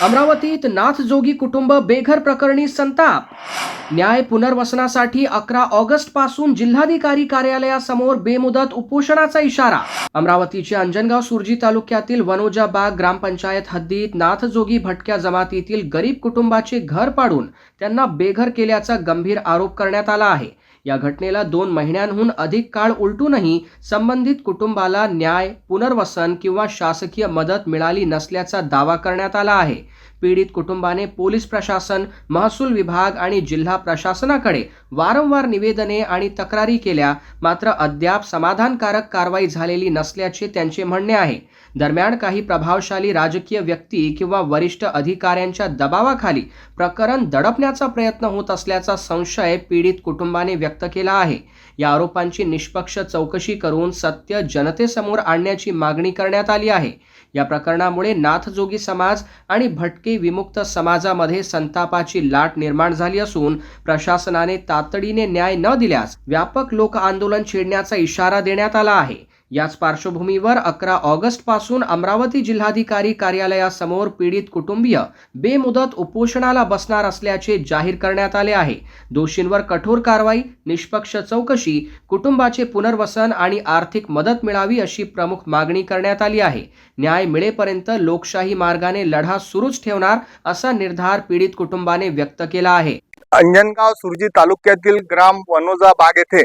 अमरावतीत नाथजोगी कुटुंब बेघर प्रकरणी संताप। न्याय पुनर्वसनासाठी 11 ऑगस्ट पासून जिल्हाधिकारी कार्यालयासमोर बेमुदत उपोषणाचा इशारा। अमरावतीच्या अंजनगाव सुर्जी तालुक्यातील वनोजा बाग ग्रामपंचायत हद्दीत नाथजोगी भटक्या जमातीतील गरीब कुटुंबाचे घर पाडून त्यांना बेघर केल्याचा गंभीर आरोप करण्यात आला आहे। या घटनेला 2 महिन्यांहून अधिक काळ उलटूनही संबंधित कुटुंबाला न्याय, पुनर्वसन किंवा शासकीय मदत मिळाली नसल्याचा दावा करण्यात आला आहे। पीडित कुटुंबाने पोलीस प्रशासन, महसूल विभाग आणि जिल्हा प्रशासनाकडे वारंवार निवेदने आणि तक्रारी केल्या, मात्र अद्याप समाधानकारक कारवाई झालेली नसल्याचे त्यांचे म्हणणे आहे। दरम्यान काही प्रभावशाली राजकीय व्यक्ती किंवा वरिष्ठ अधिकाऱ्यांच्या दबावाखाली प्रकरण दडपण्याचा प्रयत्न होत असल्याचा संशय पीडित कुटुंबाने व्यक्त केला आहे। या आरोपांची निष्पक्ष चौकशी करून सत्य जनतेसमोर आणण्याची मागणी करण्यात आली आहे। या प्रकरणामुळे नाथजोगी समाज आणि भटके विमुक्त समाजामध्ये संतापाची लाट निर्माण झाली असून प्रशासनाने तातडीने न्याय न दिल्यास व्यापक लोक आंदोलन छेडण्याचा इशारा देण्यात आला आहे। याच पार्श्वभूमीवर 11 ऑगस्ट पासून अमरावती जिल्हाधिकारी कार्यालयासमोर पीडित कुटुंबीय बेमुदत उपोषणाला बसणार असल्याचे जाहीर करण्यात आले आहे। दोषींवर कठोर कारवाई, निष्पक्ष चौकशी, कुटुंबाचे पुनर्वसन आणि आर्थिक मदत मिळावी अशी प्रमुख मागणी करण्यात आली आहे। न्याय मिळेपर्यंत लोकशाही मार्गाने लढा सुरूच ठेवणार असा निर्धार पीडित कुटुंबाने व्यक्त केला आहे। अंजनगाव सुर्जी तालुक्यातील ग्राम वनोजा बाग येथे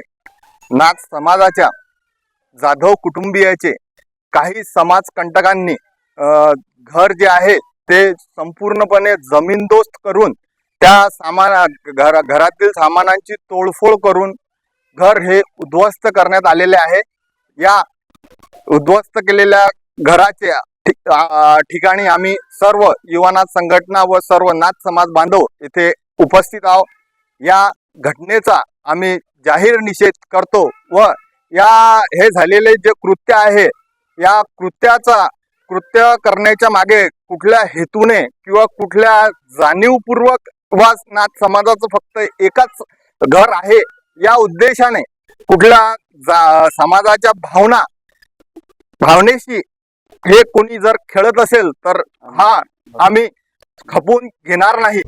नाथ समाजाच्या जाधव कुटुंबीयाचे काही समाजकंटकांनी घर जे आहे ते संपूर्णपणे जमीनदोस्त करून त्या घरातील सामानांची तोडफोड करून घर हे उद्ध्वस्त करण्यात आलेले आहे। या उद्ध्वस्त केलेल्या घराच्या ठिकाणी आम्ही सर्व युवनाथ संघटना व सर्व नाथ समाज बांधव येथे उपस्थित आहोत। या घटनेचा आम्ही जाहीर निषेध करतो व हे झालेले जे कृत्य आहे या कृत्य करण्याच्या मागे कुठल्या हेतूने किंवा कुठल्या जाणीवपूर्वक वा नाथ समाजाचं फक्त एकच घर आहे या उद्देशाने कुठल्या समाजाच्या भावनेशी हे कोणी जर खेळत असेल तर हा आम्ही खपून घेणार नाही।